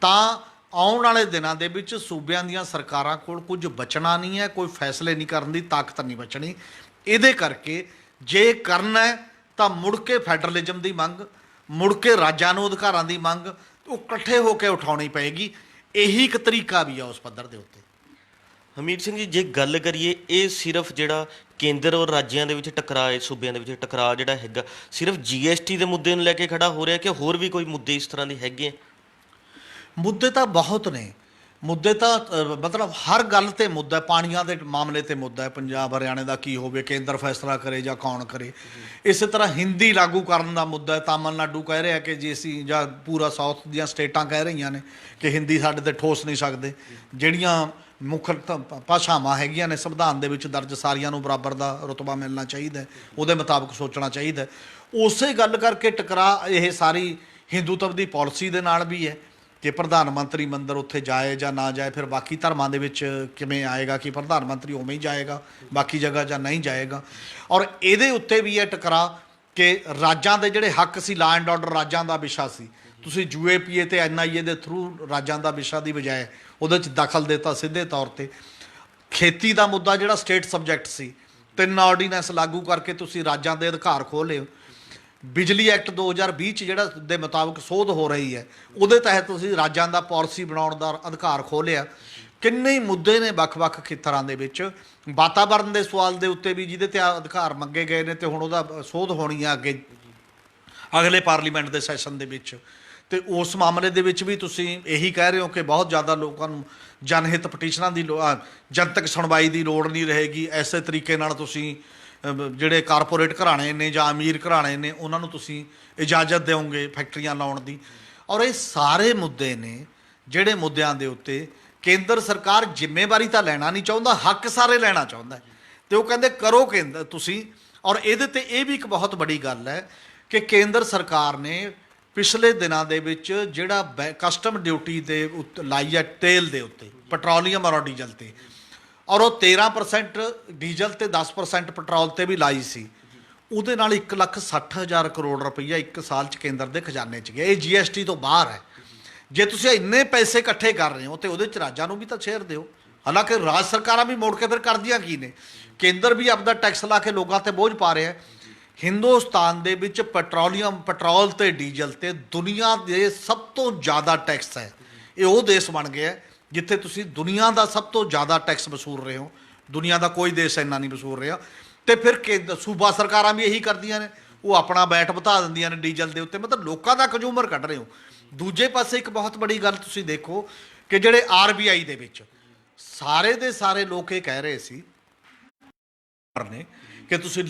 ਤਾਂ ਆਉਣ ਵਾਲੇ ਦਿਨਾਂ ਦੇ ਵਿੱਚ ਸੂਬਿਆਂ ਦੀਆਂ ਸਰਕਾਰਾਂ ਕੋਲ ਕੁਝ ਬਚਣਾ ਨਹੀਂ ਹੈ, ਕੋਈ ਫੈਸਲੇ ਨਹੀਂ ਕਰਨ ਦੀ ਤਾਕਤ ਨਹੀਂ ਬਚਣੀ। ਇਹਦੇ ਕਰਕੇ ਜੇ ਕਰਨਾ ਹੈ ਤਾਂ ਮੁੜ ਕੇ ਫੈਡਰਲਿਜ਼ਮ ਦੀ ਮੰਗ, ਮੁੜ ਕੇ ਰਾਜਾਂ ਨੂੰ ਅਧਿਕਾਰਾਂ ਦੀ ਮੰਗ ਉਹ ਇਕੱਠੇ ਹੋ ਕੇ ਉਠਾਉਣੀ ਪਏਗੀ। ਇਹੀ ਇੱਕ ਤਰੀਕਾ ਵੀ ਆ ਉਸ ਪੱਧਰ ਦੇ ਉੱਤੇ। ਹਮੀਰ ਸਿੰਘ ਜੀ, ਜੇ ਗੱਲ ਕਰੀਏ ਇਹ ਸਿਰਫ ਜਿਹੜਾ ਕੇਂਦਰ ਔਰ ਰਾਜਾਂ ਦੇ ਵਿੱਚ ਟਕਰਾਅ, ਸੂਬਿਆਂ ਦੇ ਵਿੱਚ ਟਕਰਾਅ ਜਿਹੜਾ ਹੈਗਾ ਸਿਰਫ GST ਦੇ ਮੁੱਦੇ ਨੂੰ ਲੈ ਕੇ ਖੜਾ ਹੋ ਰਿਹਾ ਕਿ ਹੋਰ ਵੀ ਕੋਈ ਮੁੱਦੇ ਇਸ ਤਰ੍ਹਾਂ ਦੇ ਹੈਗੇ ਆ? ਮੁੱਦੇ ਤਾਂ ਬਹੁਤ ਨੇ, ਮੁੱਦੇ ਤਾਂ ਮਤਲਬ ਹਰ ਗੱਲ ਤੇ ਮੁੱਦਾ, ਪਾਣੀਆਂ ਦੇ ਮਾਮਲੇ ਤੇ ਮੁੱਦਾ ਹੈ, ਪੰਜਾਬ ਹਰਿਆਣੇ ਦਾ ਕੀ ਹੋਵੇ, ਕੇਂਦਰ ਫੈਸਲਾ ਕਰੇ ਜਾਂ ਕੌਣ ਕਰੇ। ਇਸੇ ਤਰ੍ਹਾਂ ਹਿੰਦੀ ਲਾਗੂ ਕਰਨ ਦਾ ਮੁੱਦਾ ਹੈ, ਤਾਮਿਲਨਾਡੂ ਕਹਿ ਰਿਹਾ ਕਿ ਜੇ ਅਸੀਂ, ਜਾਂ ਪੂਰਾ ਸਾਊਥ ਦੀਆਂ ਸਟੇਟਾਂ ਕਹਿ ਰਹੀਆਂ ਨੇ ਕਿ ਹਿੰਦੀ ਸਾਡੇ ਤੇ ਠੋਸ ਨਹੀਂ ਸਕਦੇ। ਜਿਹੜੀਆਂ ਮੁੱਖ ਭਾਸ਼ਾਵਾਂ ਹੈਗੀਆਂ ਨੇ ਸੰਵਿਧਾਨ ਦੇ ਵਿੱਚ ਦਰਜ, ਸਾਰੀਆਂ ਨੂੰ ਬਰਾਬਰ ਦਾ ਰੁਤਬਾ ਮਿਲਣਾ ਚਾਹੀਦਾ, ਉਹਦੇ ਮੁਤਾਬਕ ਸੋਚਣਾ ਚਾਹੀਦਾ। ਉਸੇ ਗੱਲ ਕਰਕੇ ਟਕਰਾਅ ਇਹ ਸਾਰੀ ਹਿੰਦੂਤਵ ਦੀ ਪਾਲਿਸੀ ਦੇ ਨਾਲ ਵੀ ਹੈ ਕਿ ਪ੍ਰਧਾਨ ਮੰਤਰੀ ਮੰਦਰ ਉੱਥੇ ਜਾਏ ਜਾਂ ਨਾ ਜਾਏ, ਫਿਰ ਬਾਕੀ ਧਰਮਾਂ ਦੇ ਵਿੱਚ ਕਿਵੇਂ ਆਏਗਾ ਕਿ ਪ੍ਰਧਾਨ ਮੰਤਰੀ ਉਵੇਂ ਹੀ ਜਾਏਗਾ ਬਾਕੀ ਜਗ੍ਹਾ ਜਾਂ ਨਹੀਂ ਜਾਏਗਾ। ਔਰ ਇਹਦੇ ਉੱਤੇ ਵੀ ਇਹ ਟਕਰਾਅ ਕਿ ਰਾਜਾਂ ਦੇ ਜਿਹੜੇ ਹੱਕ ਸੀ, ਲਾ ਐਂਡ ਆਰਡਰ ਰਾਜਾਂ ਦਾ ਵਿਸ਼ਾ ਸੀ, ਤੁਸੀਂ UAPA ਤੇ NIA ਦੇ ਥਰੂ ਰਾਜਾਂ ਦਾ ਵਿਸ਼ਾ ਦੀ ਬਜਾਏ ਉਹਦੇ 'ਚ ਦਖਲ ਦਿੱਤਾ ਸਿੱਧੇ ਤੌਰ 'ਤੇ। ਖੇਤੀ ਦਾ ਮੁੱਦਾ ਜਿਹੜਾ ਸਟੇਟ ਸਬਜੈਕਟ ਸੀ, 3 ਆਰਡੀਨੈਂਸ ਲਾਗੂ ਕਰਕੇ ਤੁਸੀਂ ਰਾਜਾਂ ਦੇ ਅਧਿਕਾਰ ਖੋਹ ਲਏ। ਬਿਜਲੀ ਐਕਟ 2020 'ਚ ਜਿਹੜਾ ਦੇ ਮੁਤਾਬਕ ਸੋਧ ਹੋ ਰਹੀ ਹੈ, ਉਹਦੇ ਤਹਿਤ ਤੁਸੀਂ ਰਾਜਾਂ ਦਾ ਪਾਲਿਸੀ ਬਣਾਉਣ ਦਾ ਅਧਿਕਾਰ ਖੋਹ ਲਿਆ। ਕਿੰਨੇ ਹੀ ਮੁੱਦੇ ਨੇ ਵੱਖ-ਵੱਖ ਖੇਤਰਾਂ ਦੇ ਵਿੱਚ। ਵਾਤਾਵਰਨ ਦੇ ਸਵਾਲ ਦੇ ਉੱਤੇ ਵੀ ਜਿਹਦੇ 'ਤੇ ਅਧਿਕਾਰ ਮੰਗੇ ਗਏ ਨੇ ਤੇ ਹੁਣ ਉਹਦਾ ਸੋਧ ਹੋਣੀ ਆ ਅੱਗੇ ਅਗਲੇ ਪਾਰਲੀਮੈਂਟ ਦੇ ਸੈਸ਼ਨ ਦੇ ਵਿੱਚ। ਤੇ ਉਸ ਮਾਮਲੇ ਦੇ ਵਿੱਚ ਵੀ ਤੁਸੀਂ ਇਹੀ ਕਹਿ ਰਹੇ ਹੋ ਕਿ ਬਹੁਤ ਜ਼ਿਆਦਾ ਲੋਕਾਂ ਨੂੰ ਜਨਹਿਤ ਪਟੀਸ਼ਨਾਂ ਦੀ ਜਨਤਕ ਸੁਣਵਾਈ ਦੀ ਲੋੜ ਨਹੀਂ ਰਹੇਗੀ। ਐਸੇ ਤਰੀਕੇ ਨਾਲ ਤੁਸੀਂ ਜਿਹੜੇ ਕਾਰਪੋਰੇਟ ਘਰਾਣੇ ਨੇ ਜਾਂ ਅਮੀਰ ਘਰਾਣੇ ਨੇ ਉਹਨਾਂ ਨੂੰ ਤੁਸੀਂ ਇਜਾਜ਼ਤ ਦਿਓਗੇ ਫੈਕਟਰੀਆਂ ਲਾਉਣ ਦੀ। ਔਰ ਇਹ ਸਾਰੇ ਮੁੱਦੇ ਨੇ ਜਿਹੜੇ ਮੁੱਦਿਆਂ ਦੇ ਉੱਤੇ ਕੇਂਦਰ ਸਰਕਾਰ ਜ਼ਿੰਮੇਵਾਰੀ ਤਾਂ ਲੈਣਾ ਨਹੀਂ ਚਾਹੁੰਦਾ, ਹੱਕ ਸਾਰੇ ਲੈਣਾ ਚਾਹੁੰਦਾ ਤੇ ਉਹ ਕਹਿੰਦੇ ਕਰੋ ਕੇਂਦਰ ਤੁਸੀਂ। ਔਰ ਇਹਦੇ ਤੇ ਇਹ ਵੀ ਇੱਕ ਬਹੁਤ ਬੜੀ ਗੱਲ ਹੈ ਕਿ ਕੇਂਦਰ ਸਰਕਾਰ ਨੇ ਪਿਛਲੇ ਦਿਨਾਂ ਦੇ ਵਿੱਚ ਜਿਹੜਾ ਕਸਟਮ ਡਿਊਟੀ ਦੇ ਉੱਤੇ ਲਾਈ ਹੈ ਤੇਲ ਦੇ ਉੱਤੇ, ਪੈਟਰੋਲੀਅਮ ਔਰ ਡੀਜ਼ਲ ਤੇ, ਔਰ ਉਹ 13% ਡੀਜ਼ਲ ਤੇ 10% ਪੈਟਰੋਲ ਤੇ ਵੀ ਲਾਈ ਸੀ, ਉਹਦੇ ਨਾਲ 1,60,000 ਕਰੋੜ ਰੁਪਈਆ ਇੱਕ ਸਾਲ 'ਚ ਕੇਂਦਰ ਦੇ ਖਜ਼ਾਨੇ 'ਚ ਗਿਆ। ਇਹ GST ਤੋਂ ਬਾਹਰ ਹੈ। ਜੇ ਤੁਸੀਂ ਇੰਨੇ ਪੈਸੇ ਇਕੱਠੇ ਕਰ ਰਹੇ ਹੋ ਤੇ ਉਹਦੇ 'ਚ ਰਾਜਾਂ ਨੂੰ ਵੀ ਤਾਂ ਸ਼ੇਅਰ ਦਿਓ। ਹਾਲਾਂਕਿ ਰਾਜ ਸਰਕਾਰਾਂ ਵੀ ਮੋੜ ਕੇ ਫਿਰ ਕਰਦੀਆਂ ਕੀ ਨੇ, ਕੇਂਦਰ ਵੀ ਆਪਦਾ ਟੈਕਸ ਲਾ ਕੇ ਲੋਕਾਂ ਤੇ ਬੋਝ ਪਾ ਰਿਹਾ। ਹਿੰਦੁਸਤਾਨ ਦੇ ਵਿੱਚ ਪੈਟਰੋਲ ਤੇ ਡੀਜ਼ਲ ਤੇ ਦੁਨੀਆ ਦੇ ਸਭ ਤੋਂ ਜ਼ਿਆਦਾ ਟੈਕਸ ਹੈ। ਇਹ ਉਹ ਦੇਸ਼ ਬਣ ਗਿਆ ਜਿੱਥੇ ਤੁਸੀਂ ਦੁਨੀਆ ਦਾ ਸਭ ਤੋਂ ਜ਼ਿਆਦਾ ਟੈਕਸ ਵਸੂਲ ਰਹੇ ਹੋ। ਦੁਨੀਆ ਦਾ ਕੋਈ ਦੇਸ਼ ਇੰਨਾ ਨਹੀਂ ਵਸੂਲ ਰਿਹਾ। ਤੇ ਫਿਰ ਸੂਬਾ ਸਰਕਾਰਾਂ ਵੀ ਇਹੀ ਕਰਦੀਆਂ ਨੇ, ਉਹ ਆਪਣਾ ਵੈਟ ਵਧਾ ਦਿੰਦੀਆਂ ਨੇ ਡੀਜ਼ਲ ਦੇ ਉੱਤੇ, ਮਤਲਬ ਲੋਕਾਂ ਦਾ ਕੰਜ਼ੂਮਰ ਕੱਢ ਰਹੇ ਹੋ। ਦੂਜੇ ਪਾਸੇ ਇੱਕ ਬਹੁਤ ਬੜੀ ਗੱਲ ਤੁਸੀਂ ਦੇਖੋ ਕਿ ਜਿਹੜੇ RBI ਦੇ ਵਿੱਚ ਸਾਰੇ ਦੇ ਸਾਰੇ ਲੋਕ ਇਹ ਕਹਿ ਰਹੇ ਸੀ ਨੇ ਕਿ ਤੁਸੀਂ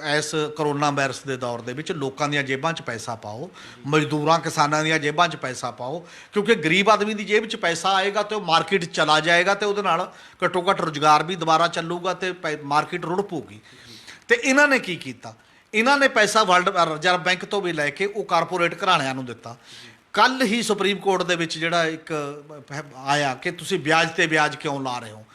ਇਸ ਕਰੋਨਾ ਵਾਇਰਸ ਦੇ ਦੌਰ ਦੇ ਵਿੱਚ ਲੋਕਾਂ ਦੀਆਂ ਜੇਬਾਂ 'ਚ ਪੈਸਾ ਪਾਓ, ਮਜ਼ਦੂਰਾਂ ਕਿਸਾਨਾਂ ਦੀਆਂ ਜੇਬਾਂ 'ਚ ਪੈਸਾ ਪਾਓ, ਕਿਉਂਕਿ ਗਰੀਬ ਆਦਮੀ ਦੀ ਜੇਬ 'ਚ ਪੈਸਾ ਆਏਗਾ ਤੇ ਉਹ ਮਾਰਕੀਟ 'ਚ ਚਲਾ ਜਾਏਗਾ ਤੇ ਉਹਦੇ ਨਾਲ ਘੱਟੋ ਘੱਟ ਰੁਜ਼ਗਾਰ ਵੀ ਦੁਬਾਰਾ ਚੱਲੂਗਾ ਤੇ ਮਾਰਕੀਟ ਰੁੜ ਪਊਗੀ। ਤੇ ਇਹਨਾਂ ਨੇ ਕੀ ਕੀਤਾ, ਇਹਨਾਂ ਨੇ ਪੈਸਾ ਵਰਲਡ ਰਿਜ਼ਰਵ ਬੈਂਕ ਤੋਂ ਵੀ ਲੈ ਕੇ ਉਹ ਕਾਰਪੋਰੇਟ ਘਰਾਣਿਆਂ ਨੂੰ ਦਿੱਤਾ। ਕੱਲ੍ਹ ਹੀ ਸੁਪਰੀਮ ਕੋਰਟ ਦੇ ਵਿੱਚ ਜਿਹੜਾ ਇੱਕ ਆਇਆ ਕਿ ਤੁਸੀਂ ਵਿਆਜ ਤੇ ਵਿਆਜ ਕਿਉਂ ਲਾ ਰਹੇ ਹੋ,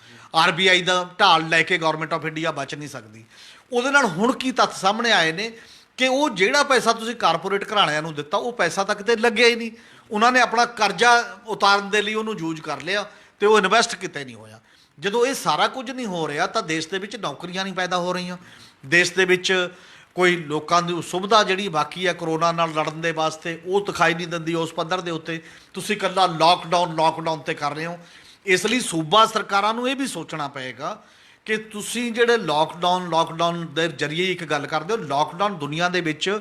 RBI ਦਾ ਢਾਲ ਲੈ ਕੇ ਗਵਰਨਮੈਂਟ ਆਫ ਇੰਡੀਆ ਬਚ ਨਹੀਂ ਸਕਦੀ। ਉਹਦੇ ਨਾਲ ਹੁਣ ਕੀ ਤੱਥ ਸਾਹਮਣੇ ਆਏ ਨੇ ਕਿ ਉਹ ਜਿਹੜਾ ਪੈਸਾ ਤੁਸੀਂ ਕਾਰਪੋਰੇਟ ਘਰਾਣਿਆਂ ਨੂੰ ਦਿੱਤਾ ਉਹ ਪੈਸਾ ਤਾਂ ਕਿਤੇ ਲੱਗਿਆ ਹੀ ਨਹੀਂ। ਉਹਨਾਂ ਨੇ ਆਪਣਾ ਕਰਜ਼ਾ ਉਤਾਰਨ ਦੇ ਲਈ ਉਹਨੂੰ ਯੂਜ਼ ਕਰ ਲਿਆ ਤੇ ਉਹ ਇਨਵੈਸਟ ਕਿਤੇ ਨਹੀਂ ਹੋਇਆ। ਜਦੋਂ ਇਹ ਸਾਰਾ ਕੁਝ ਨਹੀਂ ਹੋ ਰਿਹਾ ਤਾਂ ਦੇਸ਼ ਦੇ ਵਿੱਚ ਨੌਕਰੀਆਂ ਨਹੀਂ ਪੈਦਾ ਹੋ ਰਹੀਆਂ, ਦੇਸ਼ ਦੇ ਵਿੱਚ ਕੋਈ ਲੋਕਾਂ ਦੀ ਸੁਵਿਧਾ ਜਿਹੜੀ ਬਾਕੀ ਹੈ ਕਰੋਨਾ ਨਾਲ ਲੜਨ ਦੇ ਵਾਸਤੇ ਉਹ ਦਿਖਾਈ ਨਹੀਂ ਦਿੰਦੀ ਉਸ ਪੱਧਰ ਦੇ ਉੱਤੇ। ਤੁਸੀਂ ਇਕੱਲਾ ਲਾਕਡਾਊਨ ਤੇ ਕਰ ਰਹੇ ਹੋ। ਇਸ ਲਈ ਸੂਬਾ ਸਰਕਾਰਾਂ ਨੂੰ ਇਹ ਵੀ ਸੋਚਣਾ ਪਏਗਾ ਕਿ ਤੁਸੀਂ ਜਿਹੜੇ ਲਾਕਡਾਊਨ ਦੇ ਜ਼ਰੀਏ ਇੱਕ ਗੱਲ ਕਰਦੇ ਹੋ, ਲਾਕਡਾਊਨ ਦੁਨੀਆ ਦੇ ਵਿੱਚ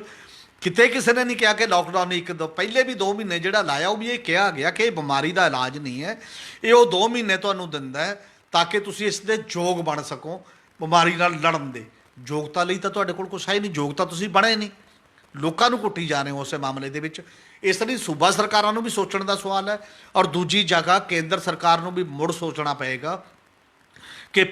ਕਿਤੇ ਕਿਸੇ ਨੇ ਨਹੀਂ ਕਿਹਾ ਕਿ ਲਾਕਡਾਊਨ ਪਹਿਲੇ ਵੀ 2 ਮਹੀਨੇ ਜਿਹੜਾ ਲਾਇਆ ਉਹ ਵੀ ਇਹ ਕਿਹਾ ਗਿਆ ਕਿ ਇਹ ਬਿਮਾਰੀ ਦਾ ਇਲਾਜ ਨਹੀਂ ਹੈ, ਇਹ ਉਹ 2 ਮਹੀਨੇ ਤੁਹਾਨੂੰ ਦਿੰਦਾ ਹੈ ਤਾਂ ਕਿ ਤੁਸੀਂ ਇਸ ਦੇ ਯੋਗ ਬਣ ਸਕੋ ਬਿਮਾਰੀ ਨਾਲ ਲੜਨ ਦੇ। ਯੋਗਤਾ ਲਈ ਤਾਂ ਤੁਹਾਡੇ ਕੋਲ ਕੁਛ ਹੈ ਨਹੀਂ, ਯੋਗਤਾ ਤੁਸੀਂ ਬਣੇ ਨਹੀਂ, ਲੋਕਾਂ ਨੂੰ ਕੁੱਟੀ ਜਾ ਰਹੇ ਹੋ ਉਸੇ ਮਾਮਲੇ ਦੇ ਵਿੱਚ। ਇਸ ਲਈ ਸੂਬਾ ਸਰਕਾਰਾਂ ਨੂੰ ਵੀ ਸੋਚਣ ਦਾ ਸਵਾਲ ਹੈ। ਔਰ ਦੂਜੀ ਜਗ੍ਹਾ ਕੇਂਦਰ ਸਰਕਾਰ ਨੂੰ ਵੀ ਮੁੜ ਸੋਚਣਾ ਪਏਗਾ ਕਿ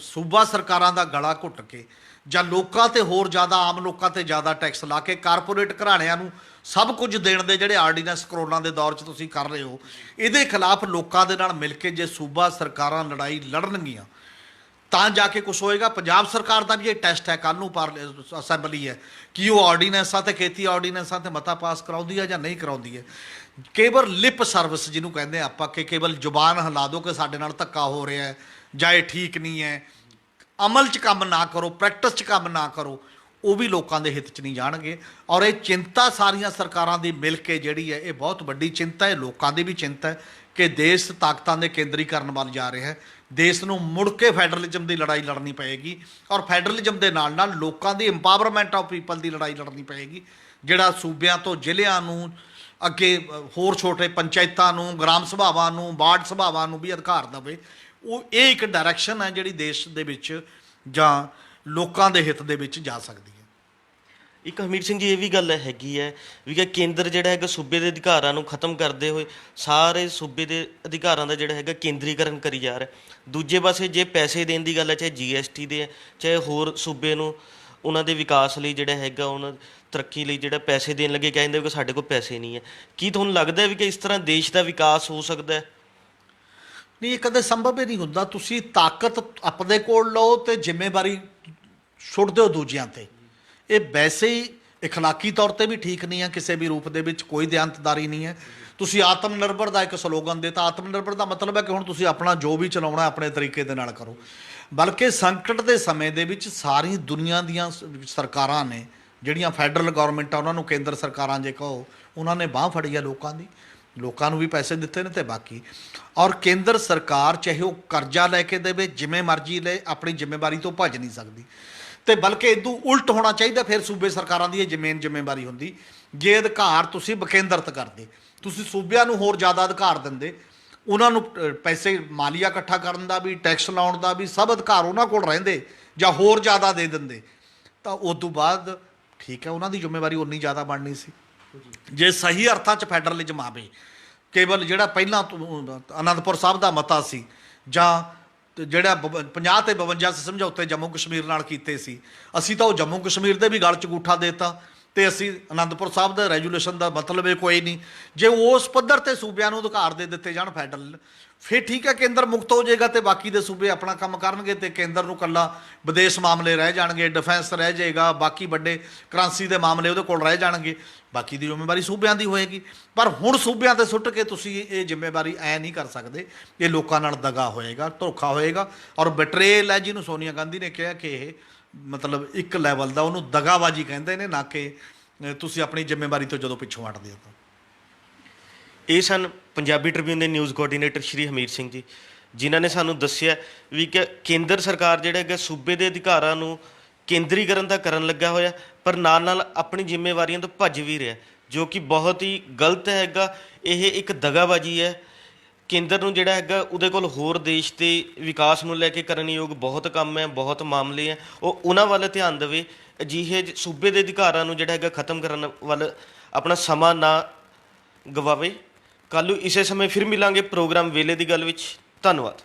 ਸੂਬਾ ਸਰਕਾਰਾਂ ਦਾ ਗਲਾ ਘੁੱਟ ਕੇ ਜਾਂ ਲੋਕਾਂ ਤੇ ਹੋਰ ਜ਼ਿਆਦਾ ਆਮ ਲੋਕਾਂ ਤੇ ਜ਼ਿਆਦਾ ਟੈਕਸ ਲਾ ਕੇ ਕਾਰਪੋਰੇਟ ਘਰਾਣਿਆਂ ਨੂੰ ਸਭ ਕੁਝ ਦੇਣ ਦੇ ਜਿਹੜੇ ਆਰਡੀਨੈਂਸ ਕਰੋਨਾ ਦੇ ਦੌਰ 'ਚ ਤੁਸੀਂ ਕਰ ਰਹੇ ਹੋ, ਇਹਦੇ ਖਿਲਾਫ ਲੋਕਾਂ ਦੇ ਨਾਲ ਮਿਲ ਕੇ ਜੇ ਸੂਬਾ ਸਰਕਾਰਾਂ ਲੜਾਈ ਲੜਨਗੀਆਂ ਤਾਂ ਜਾ ਕੇ ਕੁਛ ਹੋਏਗਾ। ਪੰਜਾਬ ਸਰਕਾਰ ਦਾ ਵੀ ਇਹ ਟੈਸਟ ਹੈ, ਕੱਲ੍ਹ ਨੂੰ ਅਸੈਂਬਲੀ ਹੈ ਕਿ ਉਹ ਆਰਡੀਨੈਂਸਾਂ ਤੇ ਖੇਤੀ ਆਰਡੀਨੈਂਸਾਂ ਤੇ ਮਤਾ ਪਾਸ ਕਰਾਉਂਦੀ ਹੈ ਜਾਂ ਨਹੀਂ ਕਰਾਉਂਦੀ ਹੈ। ਕੇਵਲ ਲਿਪ ਸਰਵਿਸ ਜਿਹਨੂੰ ਕਹਿੰਦੇ ਆਪਾਂ ਕਿ ਕੇਵਲ ਜ਼ੁਬਾਨ ਹਿਲਾ ਦਿਓ ਕਿ ਸਾਡੇ ਨਾਲ ਧੱਕਾ ਹੋ ਰਿਹਾ ਹੈ ਜਾਂ ਇਹ ਠੀਕ ਨਹੀਂ ਹੈ, ਅਮਲ 'ਚ ਕੰਮ ਨਾ ਕਰੋ, ਪ੍ਰੈਕਟਿਸ 'ਚ ਕੰਮ ਨਾ ਕਰੋ, ਉਹ ਵੀ ਲੋਕਾਂ ਦੇ ਹਿੱਤ 'ਚ ਨਹੀਂ ਜਾਣਗੇ। ਔਰ ਇਹ ਚਿੰਤਾ ਸਾਰੀਆਂ ਸਰਕਾਰਾਂ ਦੀ ਮਿਲ ਕੇ ਜਿਹੜੀ ਹੈ ਇਹ ਬਹੁਤ ਵੱਡੀ ਚਿੰਤਾ ਹੈ, ਲੋਕਾਂ ਦੀ ਵੀ ਚਿੰਤਾ ਹੈ ਕਿ ਦੇਸ਼ ਤਾਕਤਾਂ ਦੇ ਕੇਂਦਰੀਕਰਨ ਵੱਲ ਜਾ ਰਿਹਾ ਹੈ। ਦੇਸ਼ ਨੂੰ ਮੁੜ ਕੇ ਫੈਡਰਲਿਜ਼ਮ ਦੀ ਲੜਾਈ ਲੜਨੀ ਪਏਗੀ ਔਰ ਫੈਡਰਲਿਜ਼ਮ ਦੇ ਨਾਲ ਨਾਲ ਲੋਕਾਂ ਦੀ ਇੰਪਾਵਰਮੈਂਟ ਆਫ ਪੀਪਲ ਦੀ ਲੜਾਈ ਲੜਨੀ ਪਏਗੀ। ਜਿਹੜਾ ਸੂਬਿਆਂ ਤੋਂ ਜ਼ਿਲ੍ਹਿਆਂ ਨੂੰ ਅੱਗੇ ਹੋਰ ਛੋਟੇ ਪੰਚਾਇਤਾਂ ਨੂੰ, ਗ੍ਰਾਮ ਸਭਾਵਾਂ ਨੂੰ, ਵਾਰਡ ਸਭਾਵਾਂ ਨੂੰ ਵੀ ਅਧਿਕਾਰ ਦੇਵੇ, ਉਹ ਇਹ ਇੱਕ ਡਾਇਰੈਕਸ਼ਨ ਹੈ ਜਿਹੜੀ ਦੇਸ਼ ਦੇ ਵਿੱਚ ਜਾਂ ਲੋਕਾਂ ਦੇ ਹਿੱਤ ਦੇ ਵਿੱਚ ਜਾ ਸਕਦੀ ਹੈ। ਇੱਕ ਹਮੀਰ ਸਿੰਘ ਜੀ ਇਹ ਵੀ ਗੱਲ ਹੈਗੀ ਹੈ ਵੀ ਕਿ ਕੇਂਦਰ ਜਿਹੜਾ ਹੈਗਾ ਸੂਬੇ ਦੇ ਅਧਿਕਾਰਾਂ ਨੂੰ ਖਤਮ ਕਰਦੇ ਹੋਏ ਸਾਰੇ ਸੂਬੇ ਦੇ ਅਧਿਕਾਰਾਂ ਦਾ ਜਿਹੜਾ ਹੈਗਾ ਕੇਂਦਰੀਕਰਨ ਕਰੀ ਜਾ ਰਿਹਾ। ਦੂਜੇ ਪਾਸੇ ਜੇ ਪੈਸੇ ਦੇਣ ਦੀ ਗੱਲ ਹੈ, ਚਾਹੇ GST ਦੇ ਹੈ, ਚਾਹੇ ਹੋਰ ਸੂਬੇ ਨੂੰ ਉਹਨਾਂ ਦੇ ਵਿਕਾਸ ਲਈ ਜਿਹੜਾ ਹੈਗਾ ਉਹਨਾਂ ਤਰੱਕੀ ਲਈ ਜਿਹੜਾ ਪੈਸੇ ਦੇਣ ਲੱਗੇ ਕਹਿੰਦੇ ਕਿ ਸਾਡੇ ਕੋਲ ਪੈਸੇ ਨਹੀਂ ਹੈ। ਕੀ ਤੁਹਾਨੂੰ ਲੱਗਦਾ ਵੀ ਕਿ ਇਸ ਤਰ੍ਹਾਂ ਦੇਸ਼ ਦਾ ਵਿਕਾਸ ਹੋ ਸਕਦਾ ਹੈ? ਨਹੀਂ, ਇਹ ਕਦੇ ਸੰਭਵ ਹੀ ਨਹੀਂ ਹੁੰਦਾ। ਤੁਸੀਂ ਤਾਕਤ ਆਪਣੇ ਕੋਲ ਲਓ ਤੇ ਜ਼ਿੰਮੇਵਾਰੀ ਸੁੱਟ ਦਿਓ ਦੂਜਿਆਂ ਤੇ। ਇਹ ਵੈਸੇ ਹੀ ਇਖਲਾਕੀ ਤੌਰ ਤੇ ਵੀ ਠੀਕ ਨਹੀਂ ਹੈ, ਕਿਸੇ ਵੀ ਰੂਪ ਦੇ ਵਿੱਚ ਕੋਈ ਦਿਆਨਤਦਾਰੀ ਨਹੀਂ ਹੈ। ਤੁਸੀਂ ਆਤਮ ਨਿਰਭਰ ਦਾ ਇੱਕ ਸਲੋਗਨ ਦਿੱਤਾ। ਆਤਮ ਨਿਰਭਰ ਦਾ ਮਤਲਬ ਹੈ ਕਿ ਹੁਣ ਤੁਸੀਂ ਆਪਣਾ ਜੋ ਵੀ ਚਲਾਉਣਾ ਆਪਣੇ ਤਰੀਕੇ ਦੇ ਨਾਲ ਕਰੋ। ਬਲਕਿ ਸੰਕਟ ਦੇ ਸਮੇਂ ਦੇ ਵਿੱਚ ਸਾਰੀ ਦੁਨੀਆ ਦੀਆਂ ਸਰਕਾਰਾਂ ਨੇ ਜਿਹੜੀਆਂ ਫੈਡਰਲ ਗਵਰਨਮੈਂਟ ਆ, ਉਹਨਾਂ ਨੂੰ ਕੇਂਦਰ ਸਰਕਾਰਾਂ ਜੇ ਕਹੋ, ਉਹਨਾਂ ਨੇ ਬਾਂਹ ਫੜੀ ਆ ਲੋਕਾਂ ਦੀ, ਲੋਕਾਂ ਨੂੰ ਵੀ ਪੈਸੇ ਦਿੱਤੇ ਨੇ ਤੇ ਬਾਕੀ। ਔਰ ਕੇਂਦਰ ਸਰਕਾਰ ਚਾਹੇ ਉਹ ਕਰਜ਼ਾ ਲੈ ਕੇ ਦੇਵੇ, ਜਿਵੇਂ ਮਰਜ਼ੀ ਲੈ, ਆਪਣੀ ਜ਼ਿੰਮੇਵਾਰੀ ਤੋਂ ਭੱਜ ਨਹੀਂ ਸਕਦੀ। ਤੇ ਬਲਕਿ ਇਦੋਂ ਉਲਟ ਹੋਣਾ ਚਾਹੀਦਾ। ਫਿਰ ਸੂਬੇ ਸਰਕਾਰਾਂ ਦੀ ਇਹ ਜ਼ਿੰਮੇਵਾਰੀ ਹੁੰਦੀ, ਜੇ ਅਧਿਕਾਰ ਤੁਸੀਂ ਵਿਕੇਂਦਰਿਤ ਕਰਦੇ, ਤੁਸੀਂ ਸੂਬਿਆਂ ਨੂੰ ਹੋਰ ਜ਼ਿਆਦਾ ਅਧਿਕਾਰ ਦਿੰਦੇ, ਉਹਨਾਂ ਨੂੰ ਪੈਸੇ ਮਾਲੀਆ ਇਕੱਠਾ ਕਰਨ ਦਾ ਵੀ, ਟੈਕਸ ਲਾਉਣ ਦਾ ਵੀ ਸਭ ਅਧਿਕਾਰ ਉਹਨਾਂ ਕੋਲ ਰਹਿੰਦੇ, ਜਾਂ ਹੋਰ ਜ਼ਿਆਦਾ ਦੇ ਦਿੰਦੇ, ਤਾਂ ਉਸ ਤੋਂ ਬਾਅਦ ਠੀਕ ਹੈ ਉਹਨਾਂ ਦੀ ਜ਼ਿੰਮੇਵਾਰੀ ਉਨੀ ਜ਼ਿਆਦਾ ਬਣਨੀ ਸੀ। ਜੇ ਸਹੀ ਅਰਥਾਂ 'ਚ ਫੈਡਰਲਿਜ਼ਮ ਆਵੇ, ਕੇਵਲ ਜਿਹੜਾ ਪਹਿਲਾਂ ਅਨੰਦਪੁਰ ਸਾਹਿਬ ਦਾ ਮਤਾ ਸੀ, ਜਾਂ ਜਿਹੜਾ 50 ਤੇ 52 ਸਮਝੌਤੇ ਜੰਮੂ ਕਸ਼ਮੀਰ ਨਾਲ ਕੀਤੇ ਸੀ, ਅਸੀਂ ਤਾਂ ਉਹ ਜੰਮੂ ਕਸ਼ਮੀਰ ਦੇ ਵੀ ਗਲ 'ਚ ਅੰਗੂਠਾ ਦੇਤਾ, ਤੇ ਅਸੀਂ ਅਨੰਦਪੁਰ ਸਾਹਿਬ ਦਾ ਰੈਜੂਲੇਸ਼ਨ ਦਾ ਮਤਲਬ ਇਹ ਕੋਈ ਨਹੀਂ। ਜੇ ਉਸ ਪੱਧਰ ਤੇ ਸੂਬਿਆਂ ਨੂੰ ਅਧਿਕਾਰ ਦੇ ਦਿੱਤੇ ਜਾਣ ਫੈਡਰਲ, ਫਿਰ ਠੀਕ ਹੈ, ਕੇਂਦਰ ਮੁਕਤ ਹੋ ਜਾਏਗਾ ਤੇ ਬਾਕੀ ਦੇ ਸੂਬੇ ਆਪਣਾ ਕੰਮ ਕਰਨਗੇ, ਤੇ ਕੇਂਦਰ ਨੂੰ ਇਕੱਲਾ ਵਿਦੇਸ਼ ਮਾਮਲੇ ਰਹਿ ਜਾਣਗੇ, ਡਿਫੈਂਸ ਰਹਿ ਜਾਏਗਾ, ਬਾਕੀ ਵੱਡੇ ਕਰੰਸੀ ਦੇ ਮਾਮਲੇ ਉਹਦੇ ਕੋਲ ਰਹਿ ਜਾਣਗੇ, ਬਾਕੀ ਦੀ ਜ਼ਿੰਮੇਵਾਰੀ ਸੂਬਿਆਂ ਦੀ ਹੋਏਗੀ। ਪਰ ਹੁਣ ਸੂਬਿਆਂ ਤੇ ਸੁੱਟ ਕੇ ਤੁਸੀਂ ਇਹ ਜ਼ਿੰਮੇਵਾਰੀ ਐ ਨਹੀਂ ਕਰ ਸਕਦੇ, ਇਹ ਲੋਕਾਂ ਨਾਲ ਦਗਾ ਹੋਏਗਾ, ਧੋਖਾ ਹੋਏਗਾ, ਔਰ ਬਿਟਰੇਲ ਹੈ ਜਿਹਨੂੰ ਸੋਨੀਆ ਗਾਂਧੀ ਨੇ ਕਿਹਾ ਕਿ ਇਹ ਮਤਲਬ ਇੱਕ ਲੈਵਲ ਦਾ, ਉਹਨੂੰ ਦਗਾਬਾਜੀ ਕਹਿੰਦੇ ਨੇ, ਨਾ ਕਿ ਤੁਸੀਂ ਆਪਣੀ ਜ਼ਿੰਮੇਵਾਰੀ ਤੋਂ ਜਦੋਂ ਪਿੱਛੋਂ ਹਟਦੇ ਹੋ। ਤਾਂ ਇਹ ਸਨ ਪੰਜਾਬੀ ਟ੍ਰਿਬਿਊਨ ਦੇ ਨਿਊਜ਼ ਕੋਆਰਡੀਨੇਟਰ ਸ਼੍ਰੀ ਹਮੀਰ ਸਿੰਘ ਜੀ, ਜਿਨ੍ਹਾਂ ਨੇ ਸਾਨੂੰ ਦੱਸਿਆ ਵੀ ਕਿ ਕੇਂਦਰ ਸਰਕਾਰ ਜਿਹੜਾ ਹੈਗਾ ਸੂਬੇ ਦੇ ਅਧਿਕਾਰਾਂ ਨੂੰ ਕੇਂਦਰੀਕਰਨ ਤਾਂ ਕਰਨ ਲੱਗਾ ਹੋਇਆ, ਪਰ ਨਾਲ ਨਾਲ ਆਪਣੀ ਜ਼ਿੰਮੇਵਾਰੀਆਂ ਤੋਂ ਭੱਜ ਵੀ ਰਿਹਾ, ਜੋ ਕਿ ਬਹੁਤ ਹੀ ਗਲਤ ਹੈਗਾ। ਇਹ ਇੱਕ ਦਗਾਬਾਜੀ ਹੈ। ਕੇਂਦਰ ਨੂੰ ਜਿਹੜਾ ਹੈਗਾ ਉਹਦੇ ਕੋਲ ਹੋਰ ਦੇਸ਼ ਦੇ ਵਿਕਾਸ ਨੂੰ ਲੈ ਕੇ ਕਰਨ ਯੋਗ ਬਹੁਤ ਕੰਮ ਹੈ, ਬਹੁਤ ਮਾਮਲੇ ਹੈ, ਉਹ ਉਹਨਾਂ ਵੱਲ ਧਿਆਨ ਦੇਵੇ। ਅਜਿਹੇ ਸੂਬੇ ਦੇ ਅਧਿਕਾਰਾਂ ਨੂੰ ਜਿਹੜਾ ਹੈਗਾ ਖਤਮ ਕਰਨ ਵੱਲ ਆਪਣਾ ਸਮਾਂ ਨਾ ਗਵਾਵੇ। ਕੱਲ੍ਹ ਨੂੰ ਇਸੇ ਸਮੇਂ ਫਿਰ ਮਿਲਾਂਗੇ ਪ੍ਰੋਗਰਾਮ ਵੇਲੇ ਦੀ ਗੱਲ ਵਿੱਚ। ਧੰਨਵਾਦ।